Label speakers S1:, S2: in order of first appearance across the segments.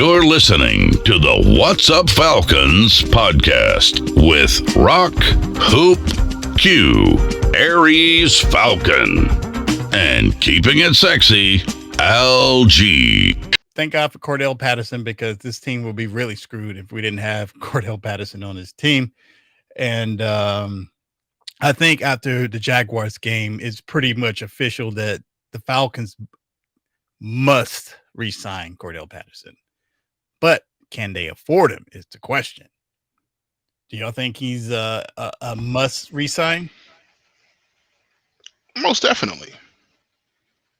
S1: You're listening to the What's Up Falcons podcast with Rock, Hoop, Q, Aries Falcon, and keeping it sexy, LG.
S2: Thank God for Cordarrelle Patterson, because this team will be really screwed if we didn't have Cordarrelle Patterson on his team. And I think after the Jaguars game, it's pretty much official that the Falcons must re-sign Cordarrelle Patterson. But can they afford him is the question. Do y'all think he's a must re-sign?
S3: Most definitely.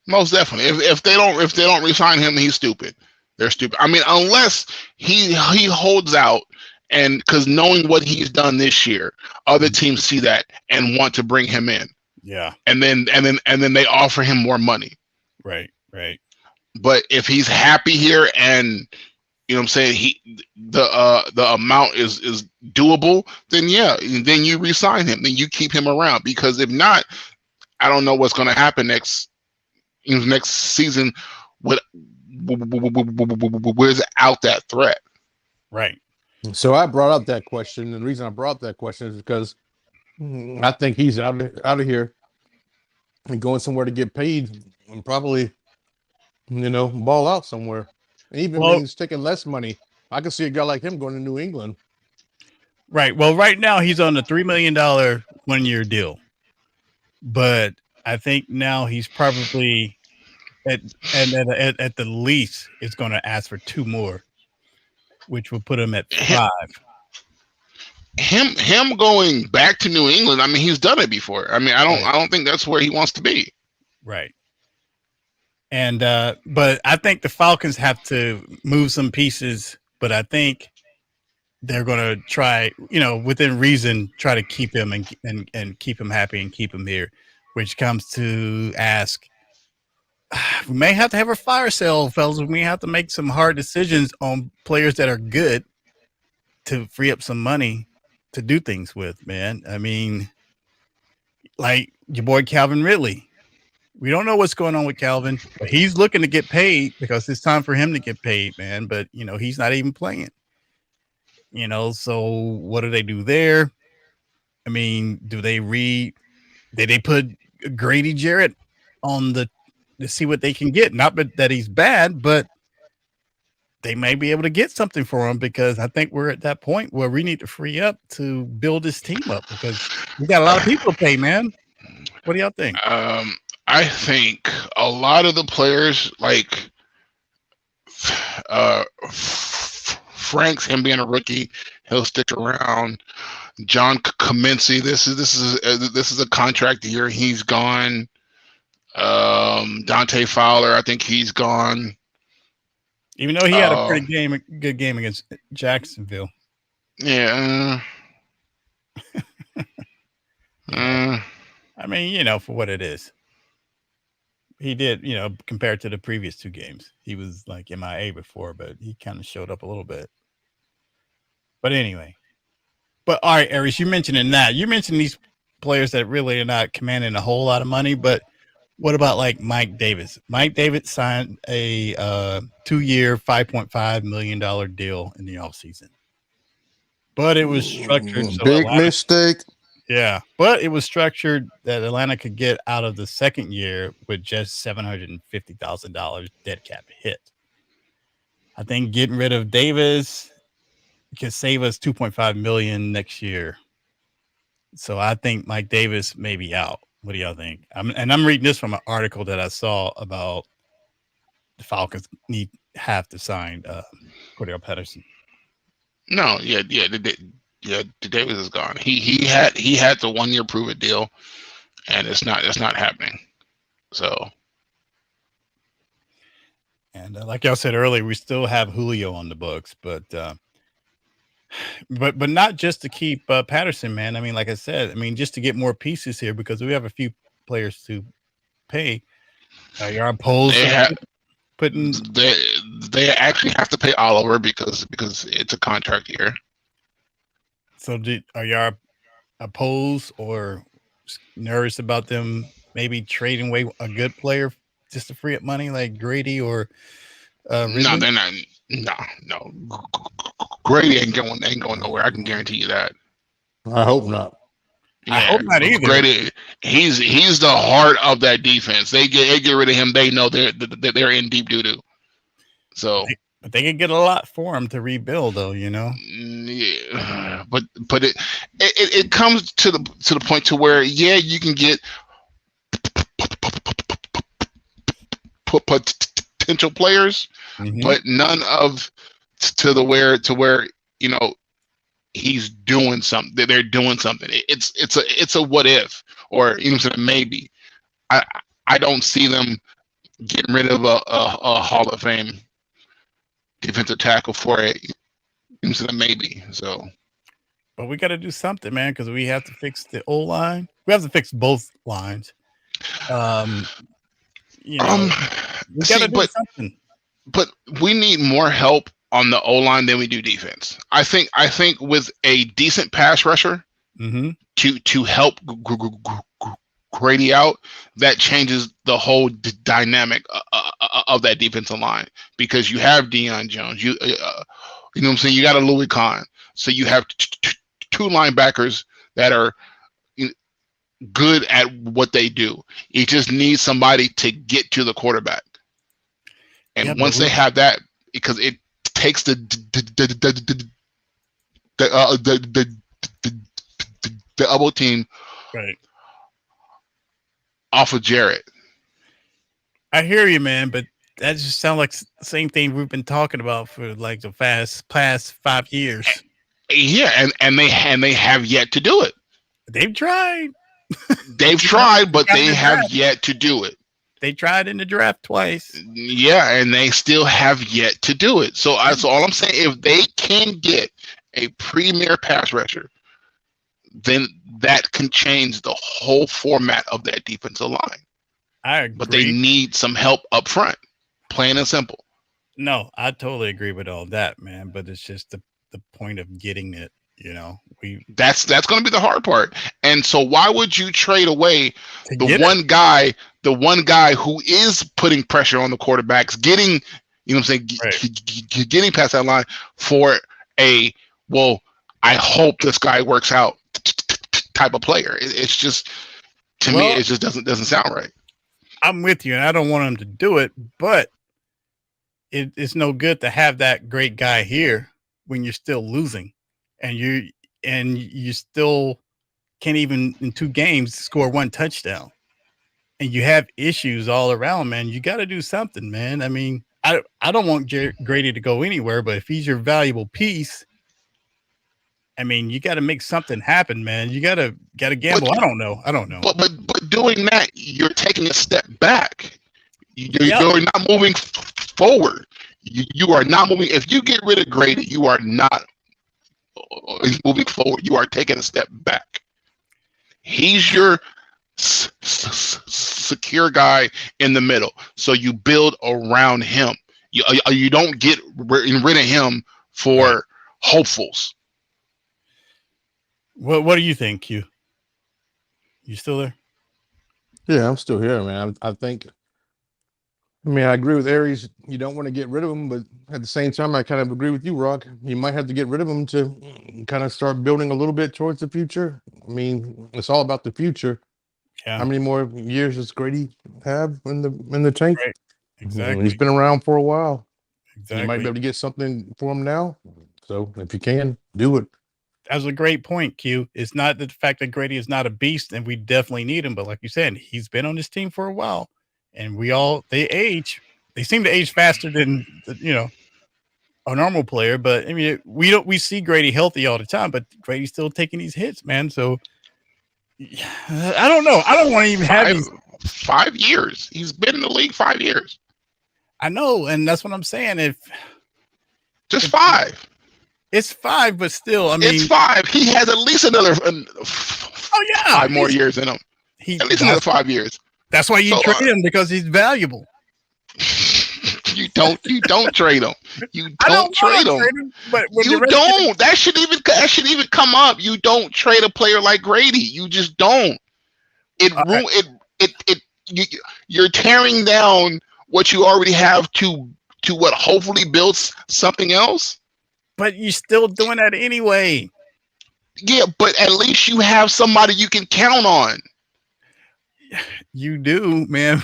S3: Most definitely. If they don't re-sign him, he's stupid. They're stupid. I mean, unless he holds out, and because knowing what he's done this year, other teams see that and want to bring him in.
S2: Yeah.
S3: And then they offer him more money.
S2: Right.
S3: But if he's happy here and you know what I'm saying, the amount is doable, then yeah, then you re-sign him, then you keep him around. Because if not, I don't know what's going to happen next season without that threat.
S2: Right.
S4: So I brought up that question, and the reason I brought up that question is because I think he's out of here and going somewhere to get paid and probably, ball out somewhere. And even when he's taking less money, I can see a guy like him going to New England.
S2: Right. Well, right now he's on a $3 million 1-year deal, but I think now he's probably at the least is going to ask for 2 more, which will put him at 5.
S3: Him going back to New England, I mean, he's done it before. I mean, I don't think that's where he wants to be.
S2: Right. And but I think the Falcons have to move some pieces, but I think they're going to try, within reason, try to keep him and keep him happy and keep him here, which comes to ask, we may have to have a fire sale, fellas. We may have to make some hard decisions on players that are good to free up some money to do things with, man. I mean, like your boy Calvin Ridley. We don't know what's going on with Calvin, but he's looking to get paid because it's time for him to get paid, man. But, he's not even playing. So what do they do there? I mean, did they put Grady Jarrett on to see what they can get? Not that he's bad, but they may be able to get something for him, because I think we're at that point where we need to free up to build this team up, because we got a lot of people to pay, man. What do y'all think?
S3: I think a lot of the players, like Frank's, him being a rookie, he'll stick around. John Kaminsky, this is a contract year. He's gone. Dante Fowler, I think he's gone.
S2: Even though he had a pretty good game against Jacksonville.
S3: Yeah.
S2: I mean, for what it is. He did, compared to the previous 2 games. He was like MIA before, but he kind of showed up a little bit. But anyway. But all right, Aries, you mentioned these players that really are not commanding a whole lot of money, but what about like Mike Davis? Mike Davis signed a 2-year, $5.5 million deal in the offseason. But it was structured so
S4: big mistake.
S2: Yeah, but it was structured that Atlanta could get out of the second year with just $750,000 dead cap hit. I think getting rid of Davis could save us $2.5 million next year. So I think Mike Davis may be out. What do y'all think? I'm reading this from an article that I saw about the Falcons have to sign Cordarrelle Patterson.
S3: No, Davis is gone. He had the 1-year prove it deal, and it's not happening. So,
S2: and like y'all said earlier, we still have Julio on the books, but not just to keep Patterson, man. I mean, like I said, just to get more pieces here, because we have a few players to pay. You're opposed to putting.
S3: They actually have to pay Oliver because it's a contract year.
S2: So are y'all opposed or nervous about them maybe trading away a good player just to free up money like Grady or
S3: No, they're not. No. Grady ain't going nowhere. I can guarantee you that.
S4: I hope not.
S2: I
S3: Yeah,
S2: hope not either.
S3: Grady, he's the heart of that defense. They get rid of him. They know they're in deep doo doo. So,
S2: But they could get a lot for him to rebuild, though.
S3: yeah, but it comes to the point to where you can get potential players, but none of to where he's doing something. They're doing something. It's a what if, or maybe. I don't see them getting rid of a Hall of Fame defensive tackle for it. Maybe so.
S2: But we got to do something, man, because we have to fix the O line. We have to fix both lines. We got to do something.
S3: But we need more help on the O line than we do defense. I think with a decent pass rusher to help Grady out, that changes the whole dynamic of that defensive line, because you have Deion Jones, you know what I'm saying, you got a Louis Kahn, so you have two linebackers that are good at what they do. You just need somebody to get to the quarterback, and once they have that, because it takes the double team
S2: right
S3: off of Jarrett.
S2: I hear you, man, but that just sounds like the same thing we've been talking about for like the past 5 years.
S3: Yeah, and they have yet to do it.
S2: They've tried.
S3: They've tried, but they have yet to do it.
S2: They tried in the draft twice.
S3: Yeah, and they still have yet to do it. So all I'm saying, if they can get a premier pass rusher, then that can change the whole format of that defensive line.
S2: I agree.
S3: But they need some help up front, plain and simple.
S2: No, I totally agree with all that, man. But it's just the point of getting it. That's
S3: going to be the hard part. And so why would you trade away the one guy who is putting pressure on the quarterbacks, getting getting past that line for I hope this guy works out type of player? It's just, to me, it just doesn't sound right.
S2: I'm with you, and I don't want him to do it, but it's no good to have that great guy here when you're still losing, and you still can't even in 2 games score 1 touchdown, and you have issues all around, man. You got to do something, man. I mean, I don't want Grady to go anywhere, but if he's your valuable piece, I mean, you got to make something happen, man. You got to gamble. I don't know.
S3: But doing that, you're taking a step back. You're not moving forward. You are not moving. If you get rid of Grady, you are not moving forward. You are taking a step back. He's your secure guy in the middle, so you build around him. You don't get rid of him for hopefuls.
S2: What do you think, Q? You still there?
S4: Yeah, I'm still here, man. I agree with Aries. You don't want to get rid of him, but at the same time, I kind of agree with you, Rock. You might have to get rid of him to kind of start building a little bit towards the future. I mean, it's all about the future. Yeah. How many more years does Grady have in the tank?
S2: Right. Exactly.
S4: He's been around for a while.
S2: Exactly.
S4: You might be able to get something for him now. So if you can, do it.
S2: That was a great point, Q. It's not the fact that Grady is not a beast, and we definitely need him. But like you said, he's been on this team for a while, and they age. They seem to age faster than a normal player. But I mean, we see Grady healthy all the time, but Grady's still taking these hits, man. So I don't know. I don't want to even have
S3: 5 years. He's been in the league 5 years.
S2: I know, and that's what I'm saying.
S3: Just 5.
S2: It's 5, but still, I mean,
S3: it's 5. He has at least another 5 more years in him. At least another 5 years.
S2: That's why you trade him, because he's valuable.
S3: You don't trade him. You don't trade him. But you don't. That should even come up. You don't trade a player like Grady. You just don't. You're tearing down what you already have to to what hopefully builds something else.
S2: But you're still doing that anyway.
S3: Yeah, but at least you have somebody you can count on.
S2: You do, man.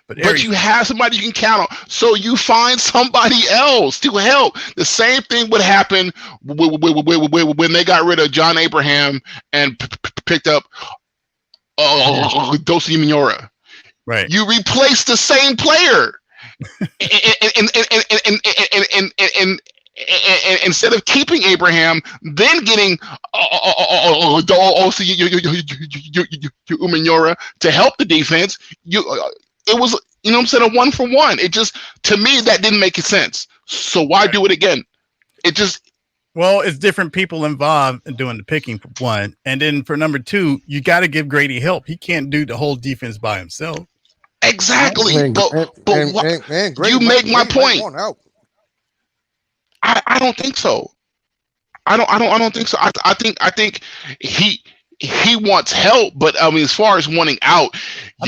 S2: But
S3: But you have somebody you can count on. So you find somebody else to help. The same thing would happen when they got rid of John Abraham and picked up Dosi Minora.
S2: Right.
S3: You replace the same player. And instead of keeping Abraham, then getting Minora to help the defense, it was, you know what I'm saying, a 1-for-1. It just, to me, that didn't make sense. So why do it again? It just.
S2: Well, it's different people involved in doing the picking for one. And then for number two, you got to give Grady help. He can't do the whole defense by himself.
S3: Exactly.
S4: And
S3: But you make my point. I don't think so. I don't think so. I think he wants help, but I mean, as far as wanting out,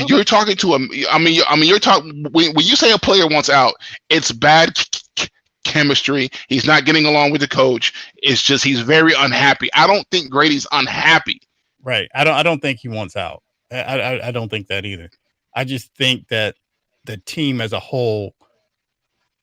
S3: you're talking to him. I mean, you're talking when you say a player wants out, it's bad chemistry. He's not getting along with the coach. It's just he's very unhappy. I don't think Grady's unhappy.
S2: Right. I don't think he wants out. I don't think that either. I just think that the team as a whole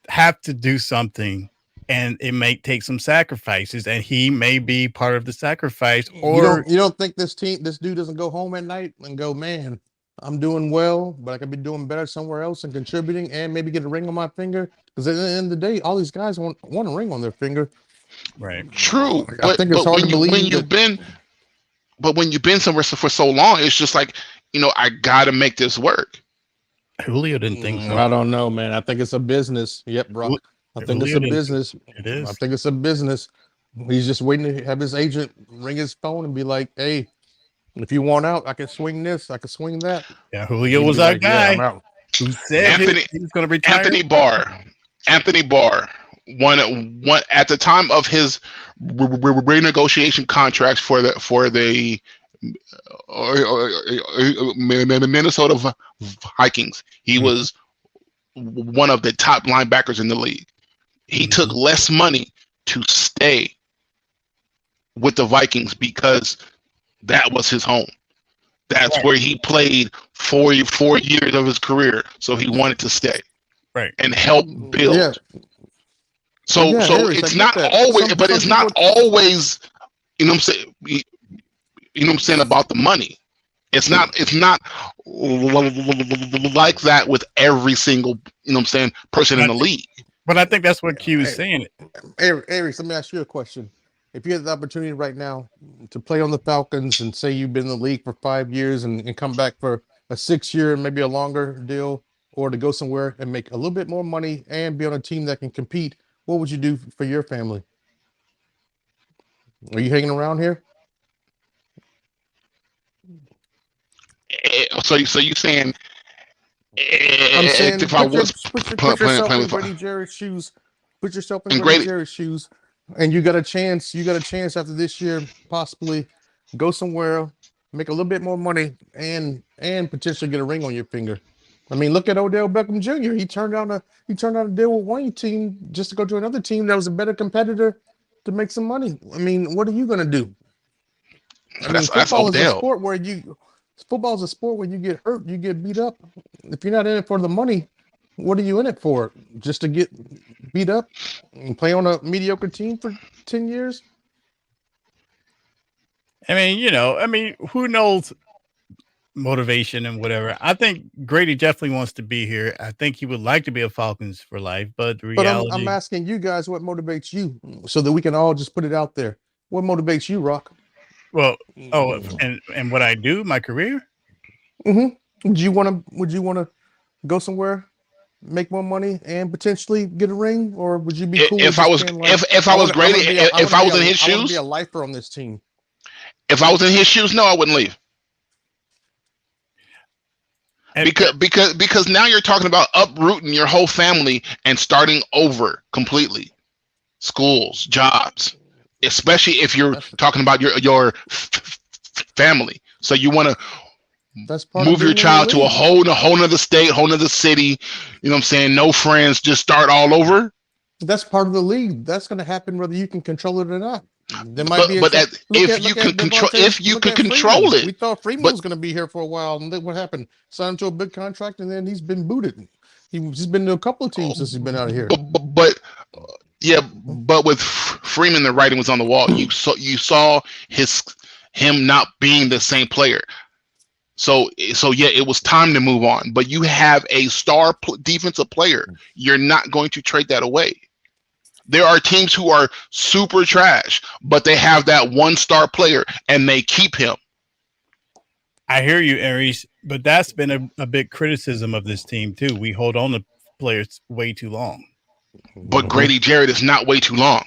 S2: have to do something. And it may take some sacrifices, and he may be part of the sacrifice. Or
S4: you don't think this dude doesn't go home at night and go, man, I'm doing well, but I could be doing better somewhere else and contributing, and maybe get a ring on my finger? Because at the end of the day, all these guys want a ring on their finger.
S2: Right.
S3: True.
S4: I think it's hard to believe
S3: when you've been somewhere for so long, it's just like, I got to make this work.
S2: Julio didn't think so.
S4: I don't know, man. I think it's a business. Yep, bro. I think it's a business.
S2: It is.
S4: I think it's a business. He's just waiting to have his agent ring his phone and be like, hey, if you want out, I can swing this, I can swing that.
S2: Yeah, Julio was our guy.
S4: Yeah, I'm out.
S2: Who said he was going to retire?
S3: Anthony Barr, one at the time of his renegotiation contracts for the Minnesota Vikings, he was one of the top linebackers in the league. He took less money to stay with the Vikings because that was his home. That's where he played 4 years of his career. So he wanted to stay, and help build.
S4: Yeah.
S3: So
S4: Aries,
S3: it's not always, but it's not always. You know what I'm saying? You know what I'm saying about the money. It's not like that with every single, person in the league.
S2: But I think that's what Q is saying.
S4: Aries, let me ask you a question. If you had the opportunity right now to play on the Falcons and say you've been in the league for 5 years and come back for a 6-year and maybe a longer deal, or to go somewhere and make a little bit more money and be on a team that can compete, what would you do for your family? Are you hanging around here?
S3: So you're saying?
S4: I'm saying
S3: if I was
S4: put yourself in Grady Jarrett's shoes. Put yourself in Grady Jarrett's shoes, and you got a chance. You got a chance after this year, possibly go somewhere, make a little bit more money, and potentially get a ring on your finger. I mean, look at Odell Beckham Jr. He turned down a deal with one team just to go to another team that was a better competitor to make some money. I mean, what are you gonna do? I mean, football is a sport where football is a sport where you get hurt, you get beat up. If you're not in it for the money, what are you in it for? Just to get beat up and play on a mediocre team for 10 years?
S2: I mean, who knows motivation and whatever. I think Grady definitely wants to be here. I think he would like to be a Falcons for life, but the reality...
S4: I'm asking you guys what motivates you so that we can all just put it out there. What motivates you, Rock?
S2: Well, and what I do, my career?
S4: Mm-hmm. Would you want to go somewhere, make more money, and potentially get a ring, or would you be cool
S3: if I was Grady? If I was in his shoes,
S4: I would be a lifer on this team.
S3: If I was in his shoes, no, I wouldn't leave. Because now you're talking about uprooting your whole family and starting over completely. Schools, jobs, especially if you're talking about your family. So you want to
S4: That's part
S3: Move
S4: of
S3: your
S4: being in the
S3: child to a
S4: league.
S3: whole nother state, whole nother city. You know what I'm saying? No friends, just start all over.
S4: That's part of the league. That's going to happen whether you can control it or not. There might be a
S3: But
S4: trade.
S3: if you
S4: Look
S3: can
S4: at
S3: control,
S4: Devontae. Look at Freeman.
S3: it,
S4: We thought Freeman
S3: but
S4: was going to be here for a while, and look what happened. Signed to a big contract, and then he's been booted. He's been to a couple of teams since he's been out of here.
S3: but yeah, but with Freeman, the writing was on the wall. You saw him not being the same player. So yeah, it was time to move on. But you have a star defensive player. You're not going to trade that away. There are teams who are super trash, but they have that one star player and they keep him.
S2: I hear you, Aries, but that's been a big criticism of this team too. We hold on to players way too long.
S3: But Grady Jarrett is not way too long.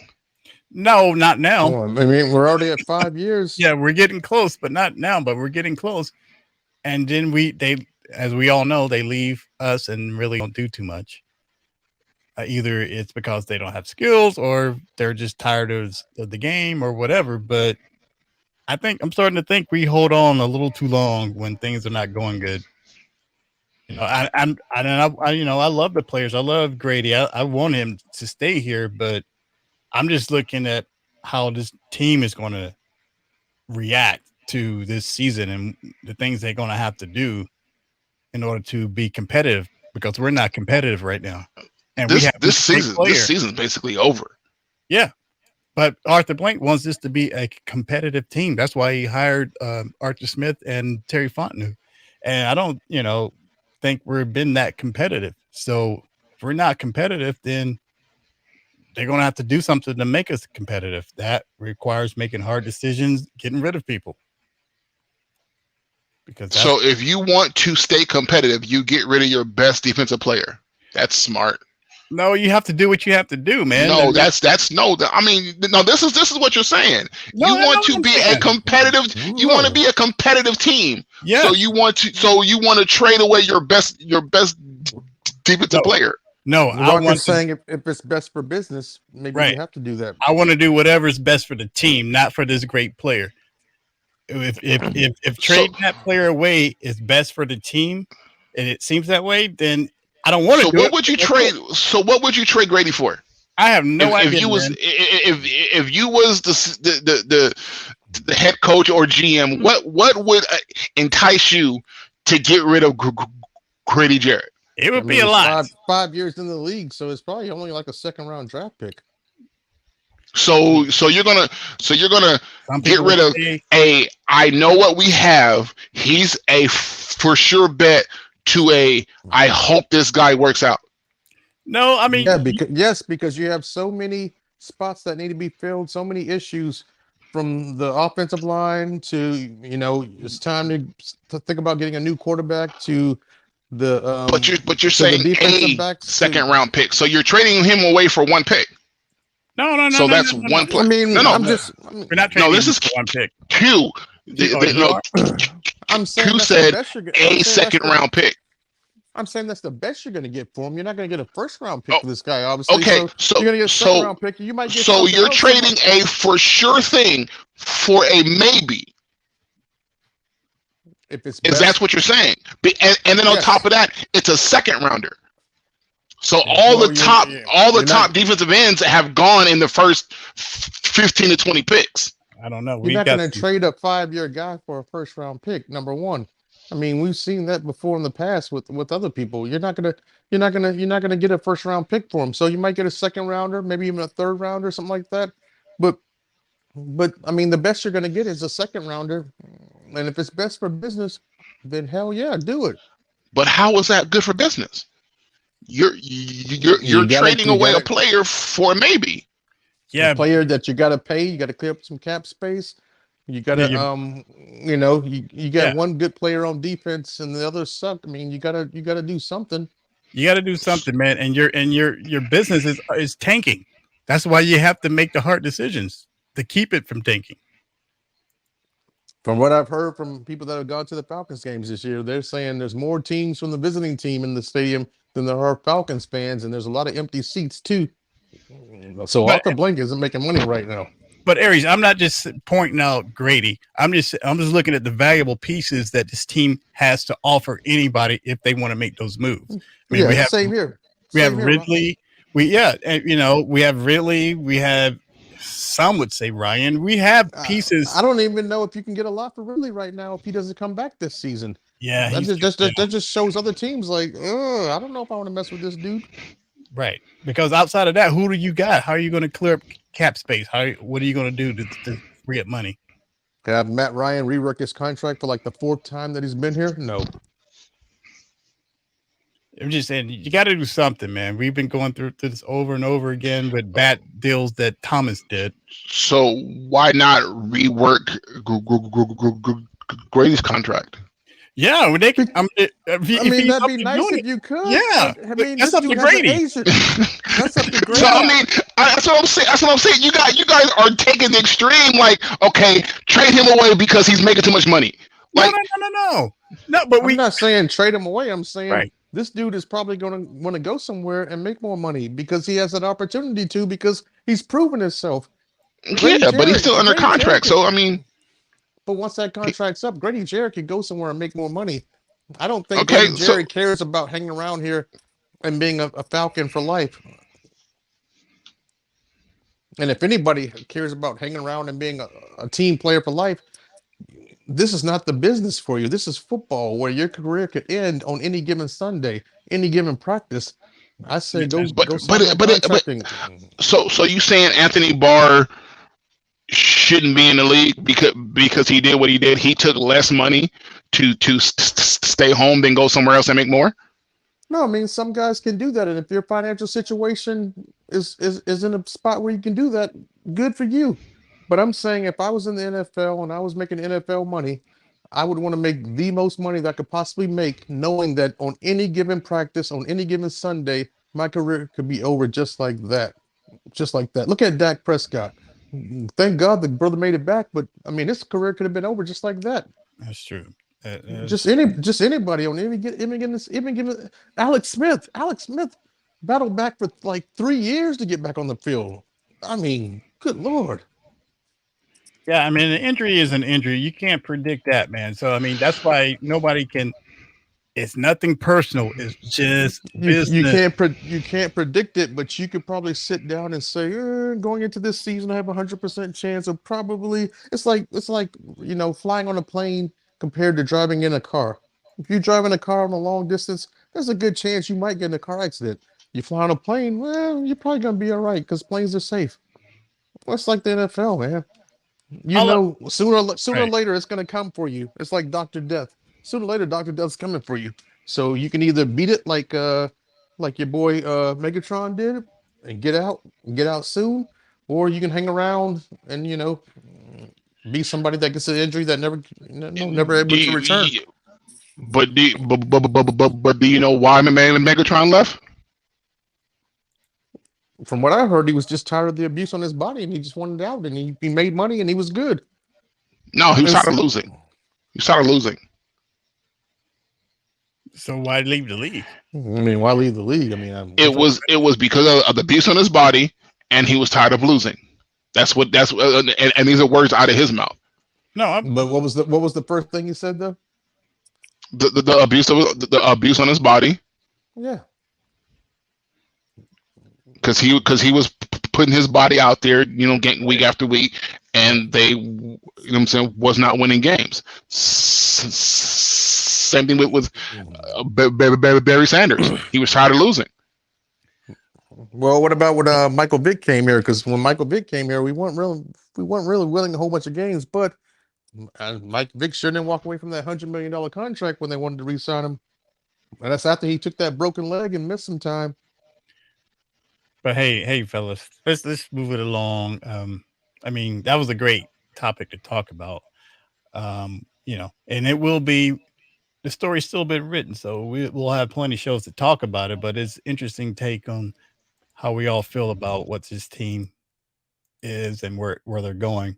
S2: No, not now.
S4: Well, I mean, we're already at 5 years.
S2: Yeah, we're getting close, but not now. But we're getting close. And then they, as we all know, they leave us and really don't do too much. Either it's because they don't have skills or they're just tired of the game or whatever. But I'm starting to think we hold on a little too long when things are not going good. You know, I love the players. I love Grady. I want him to stay here, but I'm just looking at how this team is going to react to this season and the things they're going to have to do in order to be competitive, because we're not competitive right now. And
S3: this season's basically over.
S2: Yeah. But Arthur Blank wants this to be a competitive team. That's why he hired Arthur Smith and Terry Fontenot. And I don't, think we've been that competitive. So if we're not competitive, then they're going to have to do something to make us competitive. That requires making hard decisions, getting rid of people.
S3: So if you want to stay competitive, you get rid of your best defensive player. That's smart.
S2: No, you have to do what you have to do, man.
S3: No, this is what you're saying.
S2: No,
S3: you want to be a competitive. You want to be a competitive team.
S2: Yeah.
S3: So you want to trade away your best defensive player.
S2: No,
S4: I'm saying if it's best for business, maybe you have to do that.
S2: I want to do whatever is best for the team, not for this great player. If trading that player away is best for the team, and it seems that way, then I don't want to.
S3: So what would you trade? So what would you trade Grady for?
S2: I have no idea.
S3: If you was the head coach or GM, what would entice you to get rid of Grady Jarrett?
S2: It would be a lot.
S4: 5 years in the league, so it's probably only like a second-round draft pick.
S3: So you're gonna get rid of I know what we have. He's a for sure bet to I hope this guy works out.
S2: No, I mean
S4: because you have so many spots that need to be filled, so many issues from the offensive line to it's time to think about getting a new quarterback to the
S3: but you're saying a second round pick. So you're trading him away for one pick.
S2: No.
S3: So that's one pick.
S4: I mean,
S3: we're
S2: not trading
S3: this is
S2: one pick.
S3: Q.
S4: I'm saying
S3: Q said a second round pick.
S4: I'm saying that's the best you're going to get for him. You're not going to get a first round pick for this guy, obviously.
S3: Okay, so
S4: you're going to get a second round pick. You might get.
S3: So you're trading a for sure thing for a maybe.
S4: If it's
S3: best, that's what you're saying, and then on top of that, it's a second rounder. So all the top defensive ends have gone in the first 15 to 20 picks.
S2: I don't know.
S4: You're not going to trade a 5-year guy for a first round pick. Number one. I mean, we've seen that before in the past with other people. You're not gonna get a first round pick for him. So you might get a second rounder, maybe even a third rounder, something like that. But I mean, the best you're gonna get is a second rounder. And if it's best for business, then hell yeah, do it.
S3: But how is that good for business? You're trading away a player for maybe.
S2: Yeah,
S4: a player that you got to pay. You got to clear up some cap space. You got to you got one good player on defense and the others suck. I mean, you got to do something.
S2: You got to do something, man. And your business is tanking. That's why you have to make the hard decisions to keep it from tanking.
S4: From what I've heard from people that have gone to the Falcons games this year, they're saying there's more teams from the visiting team in the stadium than there are Falcons fans, and there's a lot of empty seats too. So Arthur Blank isn't making money right now.
S2: But Aries, I'm not just pointing out Grady. I'm just looking at the valuable pieces that this team has to offer anybody if they want to make those moves. I mean,
S4: Yeah, same here.
S2: We have
S4: Same here,
S2: Ridley. We have Ridley. We have, some would say, Ryan. We have pieces.
S4: I don't even know if you can get a lot for Ridley right now if he doesn't come back this season.
S2: Yeah,
S4: that just shows other teams like, I don't know if I want to mess with this dude.
S2: Right, because outside of that, who do you got? How are you going to clear up cap space? What are you going to do to free up money?
S4: Have Matt Ryan rework his contract for like the 4th time that he's been here? No.
S2: I'm just saying, you got to do something, man. We've been going through this over and over again with bad deals that Thomas did.
S3: So why not rework Grady's contract?
S2: Yeah, they can.
S4: That'd be nice if you could.
S2: Yeah,
S4: I mean,
S2: that's up to Grady.
S4: That's up to Grady.
S3: So I mean, that's what I'm saying. That's what I'm saying. You guys are taking the extreme. Like, okay, trade him away because he's making too much money. Like,
S2: no. But
S4: I'm not saying trade him away. I'm saying
S2: right.
S4: This dude is probably going to want to go somewhere and make more money because he has an opportunity to, because he's proven himself.
S3: But he's still under contract. So I mean.
S4: But once that contract's up, Grady Jarrett can go somewhere and make more money. I don't think Grady Jarrett cares about hanging around here and being a Falcon for life. And if anybody cares about hanging around and being a team player for life, this is not the business for you. This is football, where your career could end on any given Sunday, any given practice. I say go sign that contract.
S3: So you saying Anthony Barr shouldn't be in the league because he did what he did? He took less money to stay home than go somewhere else and make more?
S4: No, I mean, some guys can do that, and if your financial situation is in a spot where you can do that, good for you. But I'm saying, if I was in the NFL and I was making NFL money, I would want to make the most money that I could possibly make, knowing that on any given practice, on any given Sunday, my career could be over just like that. Just like that. Look at Dak Prescott. Thank God the brother made it back, but I mean, his career could have been over just like that.
S2: That's true.
S4: Just anybody on even given Alex Smith. Alex Smith battled back for like 3 years to get back on the field. I mean, good Lord.
S2: Yeah, I mean, an injury is an injury. You can't predict that, man. So I mean, that's why nobody can. It's nothing personal. It's just business.
S4: You can't predict it, but you could probably sit down and say, going into this season, I have 100% chance of probably. It's like flying on a plane compared to driving in a car. If you drive in a car on a long distance, there's a good chance you might get in a car accident. You fly on a plane, well, you're probably gonna be all right because planes are safe. Well, it's like the NFL, man. Sooner or later, it's gonna come for you. It's like Dr. Death. Sooner or later, Dr. Death's coming for you. So you can either beat it like your boy Megatron did and get out soon, or you can hang around and be somebody that gets an injury that never able to return.
S3: But do you know why Megatron left?
S4: From what I heard, he was just tired of the abuse on his body and he just wanted out, and he made money and he was good.
S3: No, he was tired of losing. He started losing.
S2: So why leave the league?
S4: I mean, why leave the league? I mean,
S3: it was because of the abuse on his body, and he was tired of losing. And these are words out of his mouth.
S4: No, but what was the first thing he said though?
S3: The abuse on his body.
S4: Yeah.
S3: Because he was putting his body out there, getting week after week, and they, was not winning games. Same thing with Barry Sanders. He was tired of losing.
S4: Well, what about when Michael Vick came here? Because when Michael Vick came here, we weren't really winning a whole bunch of games. But Mike Vick sure didn't walk away from that $100 million contract when they wanted to re-sign him, and that's after he took that broken leg and missed some time.
S2: But hey, fellas, let's move it along. I mean, that was a great topic to talk about. And it will be. The story's still been written, so we'll have plenty of shows to talk about it. But it's interesting take on how we all feel about what this team is and where they're going.